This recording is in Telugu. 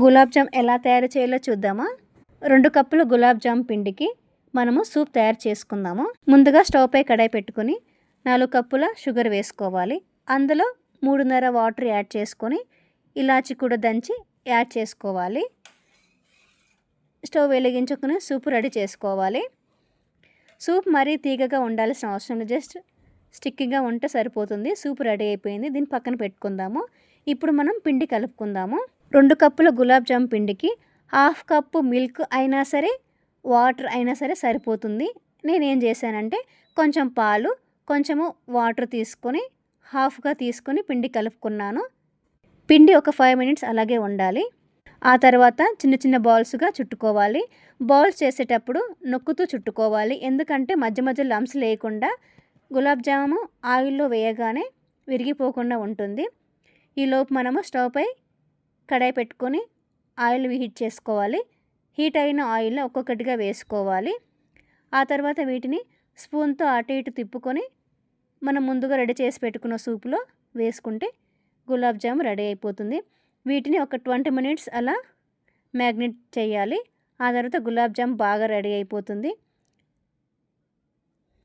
గులాబ్ జామ్ ఎలా తయారు చేయాలో చూద్దామా? 2 కప్పులు గులాబ్ జామ్ పిండికి మనము సూప్ తయారు చేసుకుందాము. ముందుగా స్టవ్ పై కడాయి పెట్టుకొని 4 కప్పుల షుగర్ వేసుకోవాలి. అందులో 3:30 వాటర్ యాడ్ చేసుకొని ఇలాచి కూడా దంచి యాడ్ చేసుకోవాలి. స్టవ్ వెలిగించుకొని సూప్ రెడీ చేసుకోవాలి. సూప్ మరీ తీగగా ఉండాల్సిన అవసరం లేదు, జస్ట్ స్టిక్కీగా ఉంటే సరిపోతుంది. సూప్ రెడీ అయిపోయింది. దీన్ని పక్కన పెట్టుకుందాము. ఇప్పుడు మనం పిండి కలుపుకుందాము. 2 కప్పుల గులాబ్ జామ్ పిండికి 1/2 కప్పు మిల్క్ అయినా సరే, వాటర్ అయినా సరే సరిపోతుంది. నేనేం చేశానంటే కొంచెం పాలు, కొంచెము వాటర్ తీసుకొని హాఫ్గా తీసుకొని పిండి కలుపుకున్నాను. పిండి ఒక 5 మినిట్స్ అలాగే ఉండాలి. ఆ తర్వాత చిన్న చిన్న బాల్స్గా చుట్టుకోవాలి. బాల్స్ చేసేటప్పుడు నొక్కుతూ చుట్టుకోవాలి, ఎందుకంటే మధ్య మధ్య లంప్స్ లేకుండా గులాబ్ జాము ఆయిల్లో వేయగానే విరిగిపోకుండా ఉంటుంది. ఈలోపు మనము స్టవ్ పై కడాయి పెట్టుకొని ఆయిల్ హీట్ చేసుకోవాలి. హీట్ అయిన ఆయిల్లో ఒక్కొక్కటిగా వేసుకోవాలి. ఆ తర్వాత వీటిని స్పూన్తో అటు ఇటు తిప్పుకొని మనం ముందుగా రెడీ చేసి పెట్టుకున్న సూప్లో వేసుకుంటే గులాబ్ జామ్ రెడీ అయిపోతుంది. వీటిని ఒక 20 మినిట్స్ అలా మ్యాగ్నేట్ చేయాలి. ఆ తర్వాత గులాబ్ జామ్ బాగా రెడీ అయిపోతుంది.